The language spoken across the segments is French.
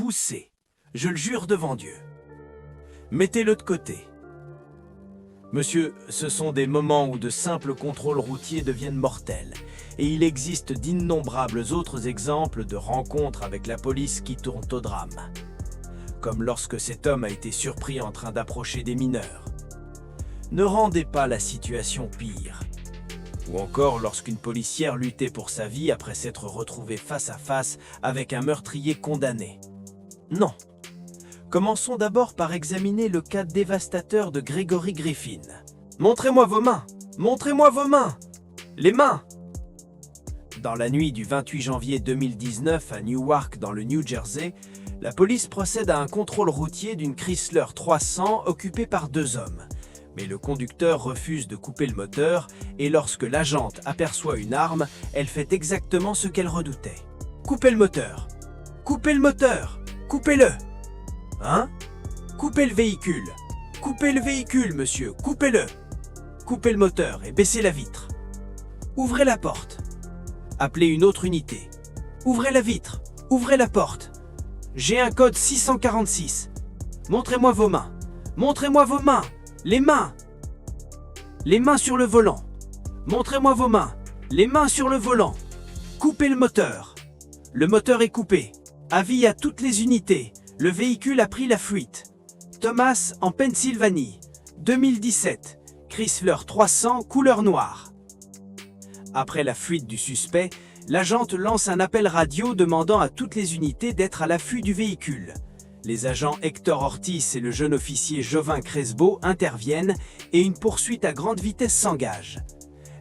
poussé. Je le jure devant Dieu. Mettez-le de côté. Monsieur, ce sont des moments où de simples contrôles routiers deviennent mortels. Et il existe d'innombrables autres exemples de rencontres avec la police qui tournent au drame. Comme lorsque cet homme a été surpris en train d'approcher des mineurs. Ne rendez pas la situation pire. Ou encore lorsqu'une policière luttait pour sa vie après s'être retrouvée face à face avec un meurtrier condamné. Non. Commençons d'abord par examiner le cas dévastateur de Gregory Griffin. Montrez-moi vos mains! Montrez-moi vos mains! Les mains! Dans la nuit du 28 janvier 2019 à Newark dans le New Jersey, la police procède à un contrôle routier d'une Chrysler 300 occupée par 2 hommes. Mais le conducteur refuse de couper le moteur et lorsque l'agente aperçoit une arme, elle fait exactement ce qu'elle redoutait. Coupez le moteur! Coupez le moteur! Coupez-le! Hein? Coupez le véhicule! Coupez le véhicule, monsieur! Coupez-le! Coupez le moteur et baissez la vitre. Ouvrez la porte. Appelez une autre unité. Ouvrez la vitre. Ouvrez la porte. J'ai un code 646. Montrez-moi vos mains. Montrez-moi vos mains. Les mains. Les mains sur le volant. Montrez-moi vos mains. Les mains sur le volant. Coupez le moteur. Le moteur est coupé. Avis à toutes les unités. Le véhicule a pris la fuite. Thomas en Pennsylvanie. 2017. Chrysler 300 couleur noire. Après la fuite du suspect, l'agente lance un appel radio demandant à toutes les unités d'être à l'affût du véhicule. Les agents Hector Ortiz et le jeune officier Jovin Cresbo interviennent et une poursuite à grande vitesse s'engage.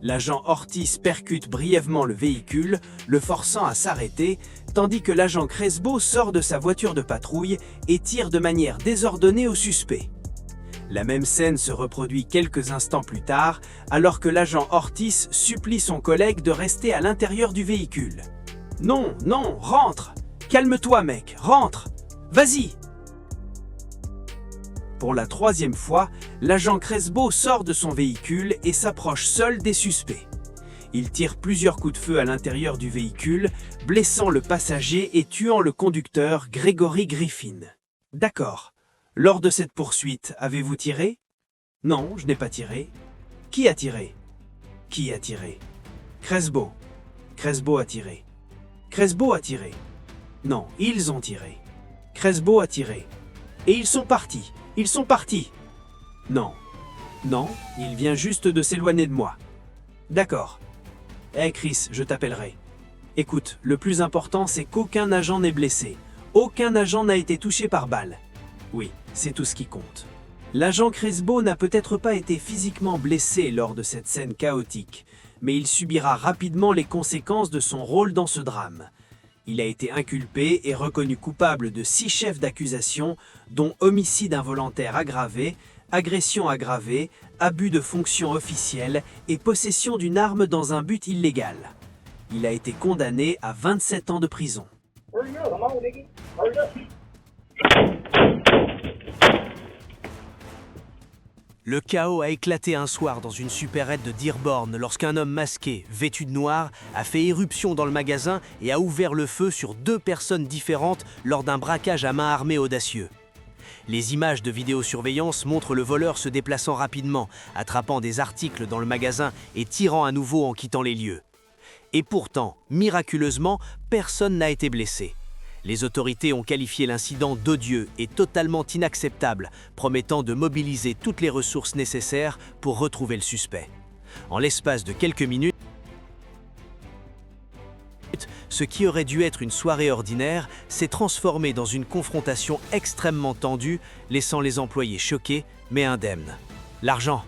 L'agent Ortiz percute brièvement le véhicule, le forçant à s'arrêter, tandis que l'agent Cresbo sort de sa voiture de patrouille et tire de manière désordonnée au suspect. La même scène se reproduit quelques instants plus tard, alors que l'agent Ortiz supplie son collègue de rester à l'intérieur du véhicule. « Non, non, rentre! Calme-toi, mec, rentre! Vas-y !» Pour la 3e fois, l'agent Cresbo sort de son véhicule et s'approche seul des suspects. Il tire plusieurs coups de feu à l'intérieur du véhicule, blessant le passager et tuant le conducteur Gregory Griffin. « D'accord. Lors de cette poursuite, avez-vous tiré? Non, je n'ai pas tiré. Qui a tiré? Qui a tiré? Cresbo. Cresbo a tiré. Cresbo a tiré. Non, ils ont tiré. Cresbo a tiré. Et ils sont partis. Ils sont partis. Non. Non, il vient juste de s'éloigner de moi. D'accord. Hé Chris, je t'appellerai. Écoute, le plus important c'est qu'aucun agent n'est blessé. Aucun agent n'a été touché par balle. Oui, c'est tout ce qui compte. L'agent Cresbo n'a peut-être pas été physiquement blessé lors de cette scène chaotique, mais il subira rapidement les conséquences de son rôle dans ce drame. Il a été inculpé et reconnu coupable de 6 chefs d'accusation, dont homicide involontaire aggravé, agression aggravée, abus de fonction officielle et possession d'une arme dans un but illégal. Il a été condamné à 27 ans de prison. Le chaos a éclaté un soir dans une supérette de Dearborn lorsqu'un homme masqué, vêtu de noir, a fait éruption dans le magasin et a ouvert le feu sur 2 personnes différentes lors d'un braquage à main armée audacieux. Les images de vidéosurveillance montrent le voleur se déplaçant rapidement, attrapant des articles dans le magasin et tirant à nouveau en quittant les lieux. Et pourtant, miraculeusement, personne n'a été blessé. Les autorités ont qualifié l'incident d'odieux et totalement inacceptable, promettant de mobiliser toutes les ressources nécessaires pour retrouver le suspect. En l'espace de quelques minutes, ce qui aurait dû être une soirée ordinaire s'est transformé dans une confrontation extrêmement tendue, laissant les employés choqués mais indemnes. L'argent.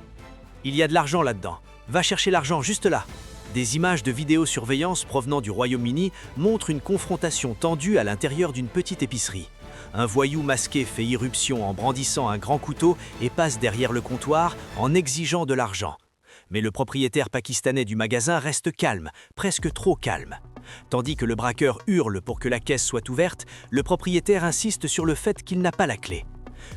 Il y a de l'argent là-dedans. Va chercher l'argent juste là. Des images de vidéosurveillance provenant du Royaume-Uni montrent une confrontation tendue à l'intérieur d'une petite épicerie. Un voyou masqué fait irruption en brandissant un grand couteau et passe derrière le comptoir en exigeant de l'argent. Mais le propriétaire pakistanais du magasin reste calme, presque trop calme. Tandis que le braqueur hurle pour que la caisse soit ouverte, le propriétaire insiste sur le fait qu'il n'a pas la clé.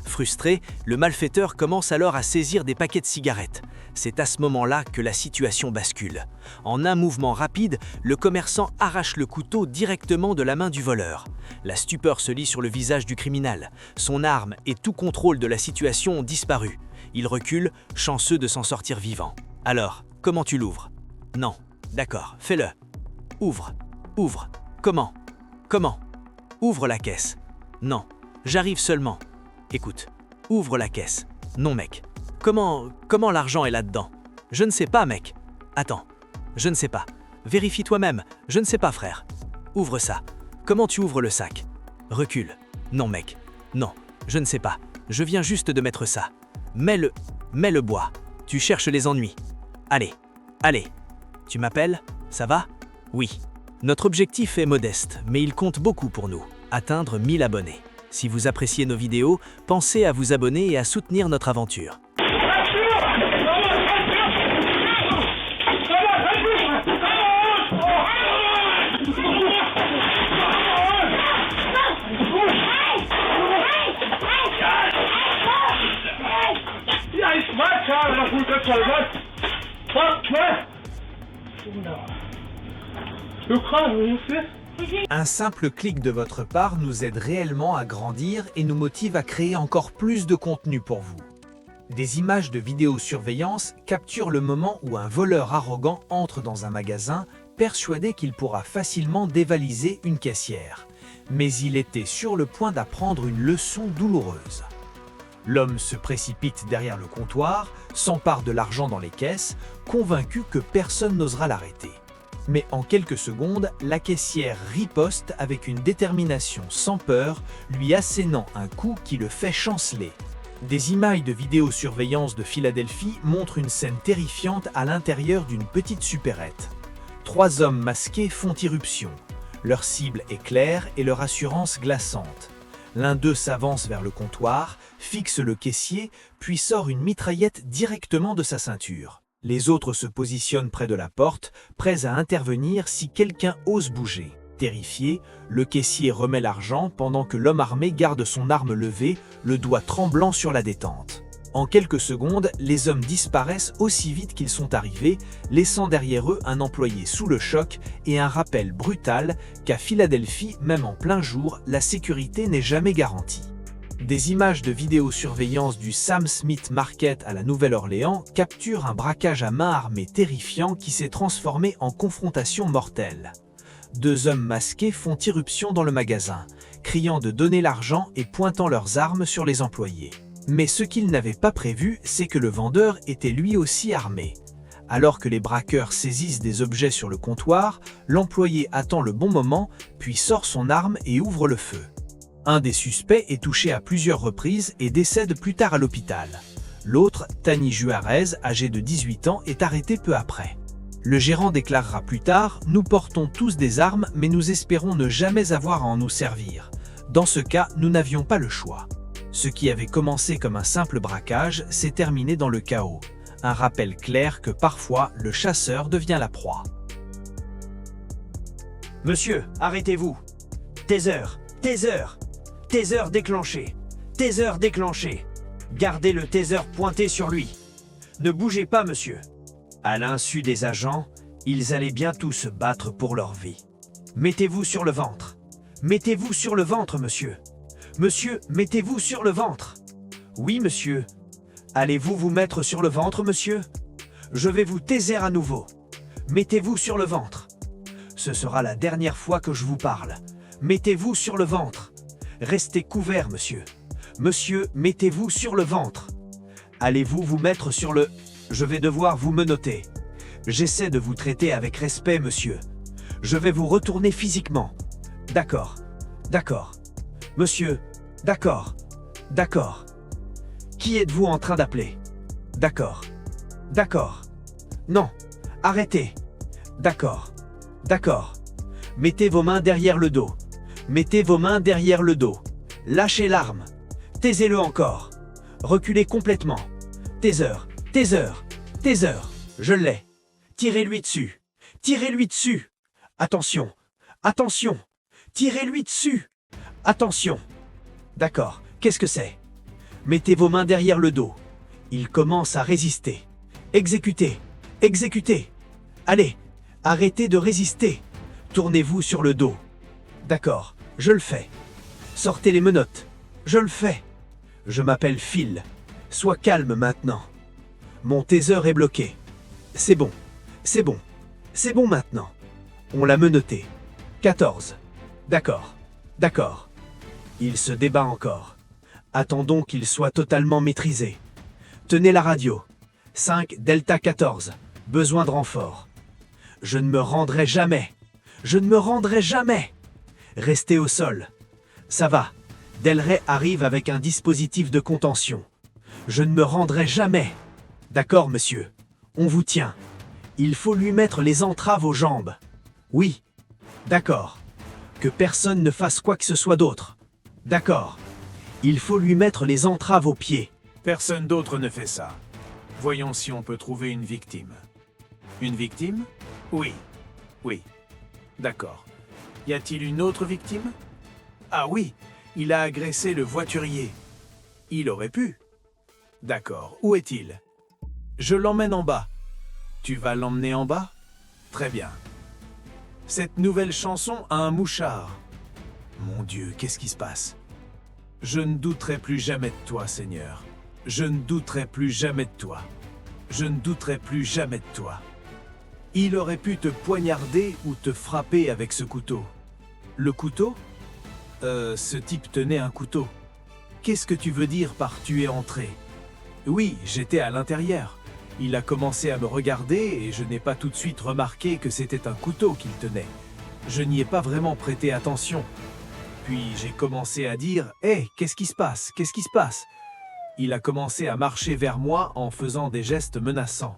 Frustré, le malfaiteur commence alors à saisir des paquets de cigarettes. C'est à ce moment-là que la situation bascule. En un mouvement rapide, le commerçant arrache le couteau directement de la main du voleur. La stupeur se lit sur le visage du criminel. Son arme et tout contrôle de la situation ont disparu. Il recule, chanceux de s'en sortir vivant. Alors, comment tu l'ouvres? Non. D'accord, fais-le. Ouvre. Ouvre. Comment? Comment? Ouvre la caisse. Non. J'arrive seulement. Écoute. Ouvre la caisse. Non, mec. Comment l'argent est là-dedans? Je ne sais pas, mec. Attends. Je ne sais pas. Vérifie toi-même. Je ne sais pas, frère. Ouvre ça. Comment tu ouvres le sac? Recule. Non, mec. Non. Je ne sais pas. Je viens juste de mettre ça. Mets le bois. Tu cherches les ennuis. Allez. Allez. Tu m'appelles? Ça va? Oui. Notre objectif est modeste, mais il compte beaucoup pour nous. Atteindre 1000 abonnés. Si vous appréciez nos vidéos, pensez à vous abonner et à soutenir notre aventure. Un simple clic de votre part nous aide réellement à grandir et nous motive à créer encore plus de contenu pour vous. Des images de vidéosurveillance capturent le moment où un voleur arrogant entre dans un magasin, persuadé qu'il pourra facilement dévaliser une caissière. Mais il était sur le point d'apprendre une leçon douloureuse. L'homme se précipite derrière le comptoir, s'empare de l'argent dans les caisses, convaincu que personne n'osera l'arrêter. Mais en quelques secondes, la caissière riposte avec une détermination sans peur, lui assénant un coup qui le fait chanceler. Des images de vidéosurveillance de Philadelphie montrent une scène terrifiante à l'intérieur d'une petite supérette. 3 hommes masqués font irruption. Leur cible est claire et leur assurance glaçante. L'un d'eux s'avance vers le comptoir, fixe le caissier, puis sort une mitraillette directement de sa ceinture. Les autres se positionnent près de la porte, prêts à intervenir si quelqu'un ose bouger. Terrifié, le caissier remet l'argent pendant que l'homme armé garde son arme levée, le doigt tremblant sur la détente. En quelques secondes, les hommes disparaissent aussi vite qu'ils sont arrivés, laissant derrière eux un employé sous le choc et un rappel brutal qu'à Philadelphie, même en plein jour, la sécurité n'est jamais garantie. Des images de vidéosurveillance du Sam Smith Market à la Nouvelle-Orléans capturent un braquage à main armée terrifiant qui s'est transformé en confrontation mortelle. 2 hommes masqués font irruption dans le magasin, criant de donner l'argent et pointant leurs armes sur les employés. Mais ce qu'ils n'avaient pas prévu, c'est que le vendeur était lui aussi armé. Alors que les braqueurs saisissent des objets sur le comptoir, l'employé attend le bon moment, puis sort son arme et ouvre le feu. Un des suspects est touché à plusieurs reprises et décède plus tard à l'hôpital. L'autre, Tani Juarez, âgé de 18 ans, est arrêté peu après. Le gérant déclarera plus tard « Nous portons tous des armes, mais nous espérons ne jamais avoir à en nous servir. Dans ce cas, nous n'avions pas le choix. » Ce qui avait commencé comme un simple braquage s'est terminé dans le chaos. Un rappel clair que parfois, le chasseur devient la proie. Monsieur, arrêtez-vous. Taser, taser. Taser déclenché. Taser déclenché. Gardez le taser pointé sur lui. Ne bougez pas, monsieur. À l'insu des agents, ils allaient bientôt se battre pour leur vie. Mettez-vous sur le ventre. Mettez-vous sur le ventre, monsieur. Monsieur, mettez-vous sur le ventre. Oui, monsieur. Allez-vous vous mettre sur le ventre, monsieur? Je vais vous taiser à nouveau. Mettez-vous sur le ventre. Ce sera la dernière fois que je vous parle. Mettez-vous sur le ventre. Restez couvert, monsieur. Monsieur, mettez-vous sur le ventre. Allez-vous vous mettre sur le... Je vais devoir vous menotter. J'essaie de vous traiter avec respect, monsieur. Je vais vous retourner physiquement. D'accord. D'accord. Monsieur. D'accord. D'accord. Qui êtes-vous en train d'appeler? D'accord. D'accord. Non. Arrêtez. D'accord. D'accord. Mettez vos mains derrière le dos. Mettez vos mains derrière le dos. Lâchez l'arme. Taisez-le encore. Reculez complètement. Taser. Taser. Taser. Je l'ai. Tirez-lui dessus. Tirez-lui dessus. Attention. Attention. Tirez-lui dessus. Attention. D'accord. Qu'est-ce que c'est? Mettez vos mains derrière le dos. Il commence à résister. Exécutez. Exécutez. Allez, arrêtez de résister. Tournez-vous sur le dos. D'accord, je le fais. Sortez les menottes. Je le fais. Je m'appelle Phil. Sois calme maintenant. Mon taser est bloqué. C'est bon. C'est bon. C'est bon maintenant. On l'a menotté. 14. D'accord. D'accord. Il se débat encore. Attendons qu'il soit totalement maîtrisé. Tenez la radio. 5 Delta 14. Besoin de renfort. Je ne me rendrai jamais. Je ne me rendrai jamais. Restez au sol. Ça va. Del Rey arrive avec un dispositif de contention. Je ne me rendrai jamais. D'accord, monsieur. On vous tient. Il faut lui mettre les entraves aux jambes. Oui. D'accord. Que personne ne fasse quoi que ce soit d'autre. D'accord. Il faut lui mettre les entraves aux pieds. Personne d'autre ne fait ça. Voyons si on peut trouver une victime. Une victime? Oui. Oui. D'accord. Y a-t-il une autre victime? Ah oui, il a agressé le voiturier. Il aurait pu. D'accord. Où est-il? Je l'emmène en bas. Tu vas l'emmener en bas? Très bien. Cette nouvelle chanson a un mouchard. Mon Dieu, qu'est-ce qui se passe? Je ne douterai plus jamais de toi, Seigneur. Je ne douterai plus jamais de toi. Je ne douterai plus jamais de toi. Il aurait pu te poignarder ou te frapper avec ce couteau. Le couteau? Ce type tenait un couteau. Qu'est-ce que tu veux dire par tu es entré? Oui, j'étais à l'intérieur. Il a commencé à me regarder et je n'ai pas tout de suite remarqué que c'était un couteau qu'il tenait. Je n'y ai pas vraiment prêté attention. Puis j'ai commencé à dire « Hé, qu'est-ce qui se passe? Qu'est-ce qui se passe ?» Il a commencé à marcher vers moi en faisant des gestes menaçants.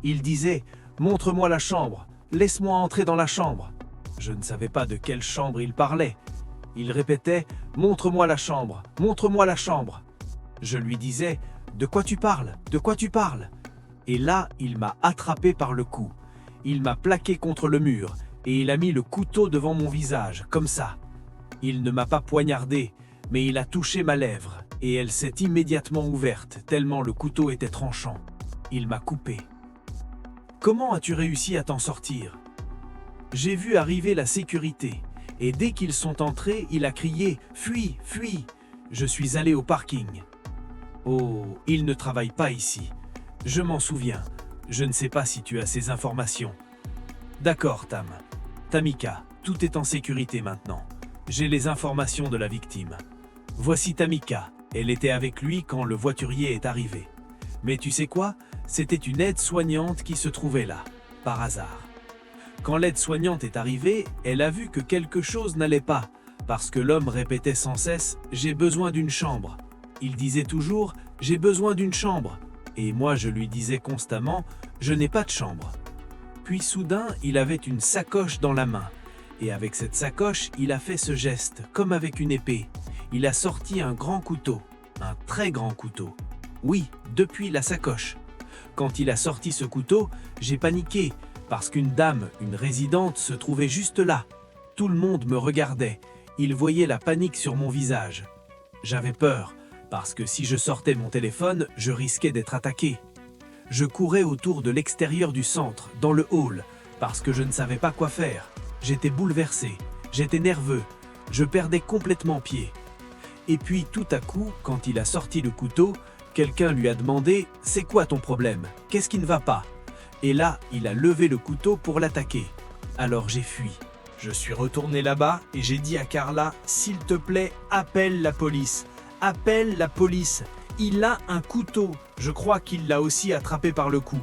Il disait « Montre-moi la chambre, laisse-moi entrer dans la chambre. » Je ne savais pas de quelle chambre il parlait. Il répétait « Montre-moi la chambre, montre-moi la chambre. » Je lui disais « De quoi tu parles? De quoi tu parles ?» Et là, il m'a attrapé par le cou. Il m'a plaqué contre le mur et il a mis le couteau devant mon visage, comme ça. Il ne m'a pas poignardé, mais il a touché ma lèvre et elle s'est immédiatement ouverte, tellement le couteau était tranchant. Il m'a coupé. Comment as-tu réussi à t'en sortir? J'ai vu arriver la sécurité et dès qu'ils sont entrés, il a crié « Fuis, fuis !» Je suis allé au parking. Oh, il ne travaille pas ici. Je m'en souviens. Je ne sais pas si tu as ces informations. D'accord, Tam. Tamika, tout est en sécurité maintenant. J'ai les informations de la victime. Voici Tamika. Elle était avec lui quand le voiturier est arrivé. Mais tu sais quoi? C'était une aide-soignante qui se trouvait là, par hasard. Quand l'aide-soignante est arrivée, elle a vu que quelque chose n'allait pas, parce que l'homme répétait sans cesse « J'ai besoin d'une chambre ». Il disait toujours « J'ai besoin d'une chambre ». Et moi je lui disais constamment « Je n'ai pas de chambre ». Puis soudain, il avait une sacoche dans la main. Et avec cette sacoche, il a fait ce geste, comme avec une épée. Il a sorti un grand couteau, un très grand couteau. Oui, depuis la sacoche. Quand il a sorti ce couteau, j'ai paniqué, parce qu'une dame, une résidente, se trouvait juste là. Tout le monde me regardait. Il voyait la panique sur mon visage. J'avais peur, parce que si je sortais mon téléphone, je risquais d'être attaqué. Je courais autour de l'extérieur du centre, dans le hall, parce que je ne savais pas quoi faire. J'étais bouleversé, j'étais nerveux, je perdais complètement pied. Et puis tout à coup, quand il a sorti le couteau, quelqu'un lui a demandé « C'est quoi ton problème? Qu'est-ce qui ne va pas ?» Et là, il a levé le couteau pour l'attaquer. Alors j'ai fui. Je suis retourné là-bas et j'ai dit à Carla « S'il te plaît, appelle la police. Appelle la police. Il a un couteau. Je crois qu'il l'a aussi attrapé par le cou. »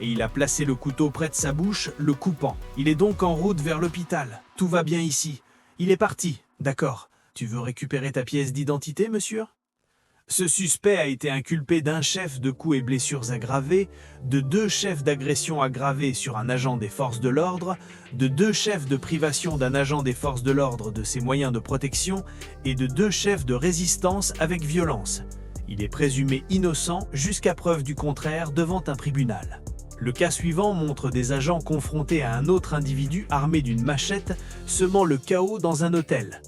Et il a placé le couteau près de sa bouche, le coupant. Il est donc en route vers l'hôpital. Tout va bien ici. Il est parti. D'accord. Tu veux récupérer ta pièce d'identité, monsieur? Ce suspect a été inculpé d'un chef de coups et blessures aggravées, de 2 chefs d'agression aggravée sur un agent des forces de l'ordre, de 2 chefs de privation d'un agent des forces de l'ordre de ses moyens de protection et de 2 chefs de résistance avec violence. Il est présumé innocent jusqu'à preuve du contraire devant un tribunal. Le cas suivant montre des agents confrontés à un autre individu armé d'une machette, semant le chaos dans un hôtel.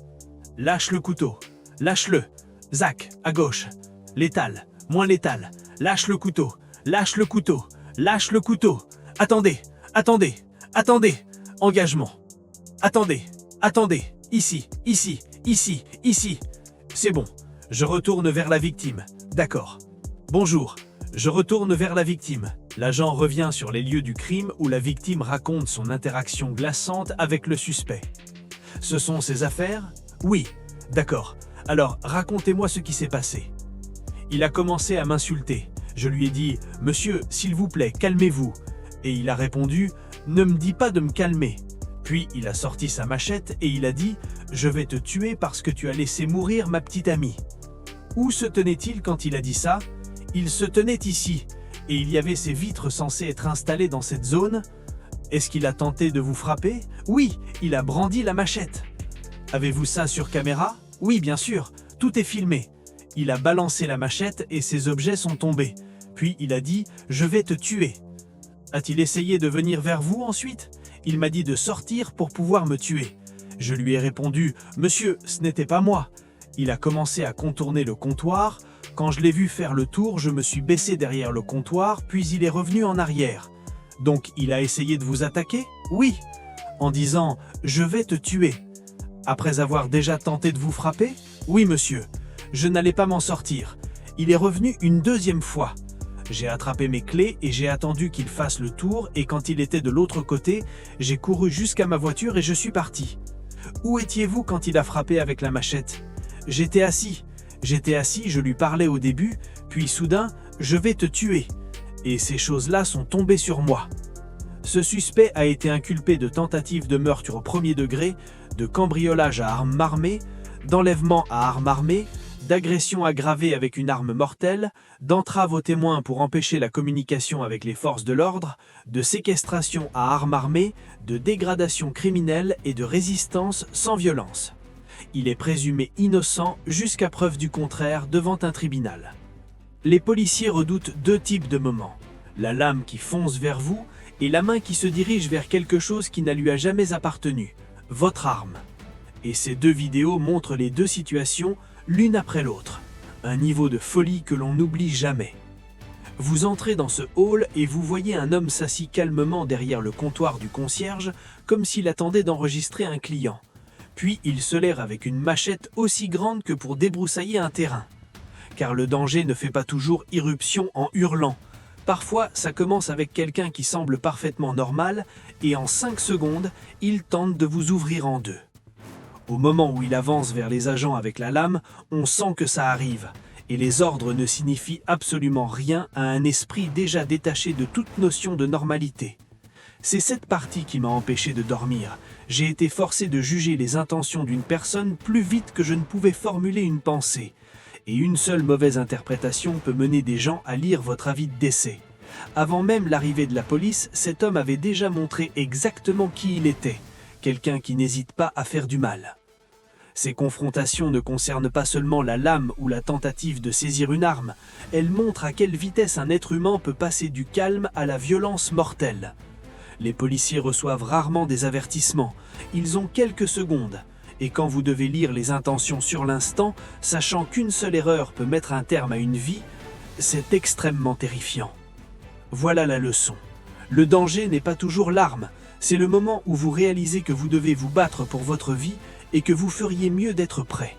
Lâche le couteau. Lâche-le. Zach, à gauche. Létal, moins létal. Lâche le couteau, lâche le couteau, lâche le couteau. Attendez, attendez, attendez. Engagement. Attendez, attendez. Ici, ici, ici, ici. C'est bon. Je retourne vers la victime. D'accord. Bonjour. Je retourne vers la victime. L'agent revient sur les lieux du crime où la victime raconte son interaction glaçante avec le suspect. Ce sont ses affaires? Oui. D'accord. Alors, racontez-moi ce qui s'est passé. Il a commencé à m'insulter. Je lui ai dit « Monsieur, s'il vous plaît, calmez-vous ». Et il a répondu « Ne me dis pas de me calmer ». Puis il a sorti sa machette et il a dit « Je vais te tuer parce que tu as laissé mourir ma petite amie ». Où se tenait-il quand il a dit ça? Il se tenait ici, et il y avait ces vitres censées être installées dans cette zone. Est-ce qu'il a tenté de vous frapper? Oui, il a brandi la machette. Avez-vous ça sur caméra? Oui, bien sûr, tout est filmé. Il a balancé la machette et ses objets sont tombés. Puis il a dit « Je vais te tuer ». A-t-il essayé de venir vers vous ensuite? Il m'a dit de sortir pour pouvoir me tuer. Je lui ai répondu « Monsieur, ce n'était pas moi ». Il a commencé à contourner le comptoir. Quand je l'ai vu faire le tour, je me suis baissé derrière le comptoir, puis il est revenu en arrière. Donc il a essayé de vous attaquer? Oui, en disant « Je vais te tuer ». Après avoir déjà tenté de vous frapper? Oui, monsieur. Je n'allais pas m'en sortir. Il est revenu une deuxième fois. J'ai attrapé mes clés et j'ai attendu qu'il fasse le tour et quand il était de l'autre côté, j'ai couru jusqu'à ma voiture et je suis parti. Où étiez-vous quand il a frappé avec la machette? J'étais assis. Je lui parlais au début, puis soudain, je vais te tuer. Et ces choses-là sont tombées sur moi. Ce suspect a été inculpé de tentative de meurtre au premier degré, de cambriolage à arme armée, d'enlèvement à arme armée, d'agression aggravée avec une arme mortelle, d'entrave aux témoins pour empêcher la communication avec les forces de l'ordre, de séquestration à arme armée, de dégradation criminelle et de résistance sans violence. Il est présumé innocent jusqu'à preuve du contraire devant un tribunal. Les policiers redoutent deux types de moments. La lame qui fonce vers vous et la main qui se dirige vers quelque chose qui ne lui a jamais appartenu, votre arme. Et ces deux vidéos montrent les deux situations l'une après l'autre. Un niveau de folie que l'on n'oublie jamais. Vous entrez dans ce hall et vous voyez un homme s'assis calmement derrière le comptoir du concierge comme s'il attendait d'enregistrer un client. Puis il se lève avec une machette aussi grande que pour débroussailler un terrain. Car le danger ne fait pas toujours irruption en hurlant. Parfois, ça commence avec quelqu'un qui semble parfaitement normal et en 5 secondes, il tente de vous ouvrir en deux. Au moment où il avance vers les agents avec la lame, on sent que ça arrive. Et les ordres ne signifient absolument rien à un esprit déjà détaché de toute notion de normalité. C'est cette partie qui m'a empêché de dormir. J'ai été forcé de juger les intentions d'une personne plus vite que je ne pouvais formuler une pensée. Et une seule mauvaise interprétation peut mener des gens à lire votre avis de décès. Avant même l'arrivée de la police, cet homme avait déjà montré exactement qui il était. Quelqu'un qui n'hésite pas à faire du mal. Ces confrontations ne concernent pas seulement la lame ou la tentative de saisir une arme. Elles montrent à quelle vitesse un être humain peut passer du calme à la violence mortelle. Les policiers reçoivent rarement des avertissements. Ils ont quelques secondes. Et quand vous devez lire les intentions sur l'instant, sachant qu'une seule erreur peut mettre un terme à une vie, c'est extrêmement terrifiant. Voilà la leçon. Le danger n'est pas toujours l'arme. C'est le moment où vous réalisez que vous devez vous battre pour votre vie et que vous feriez mieux d'être prêt.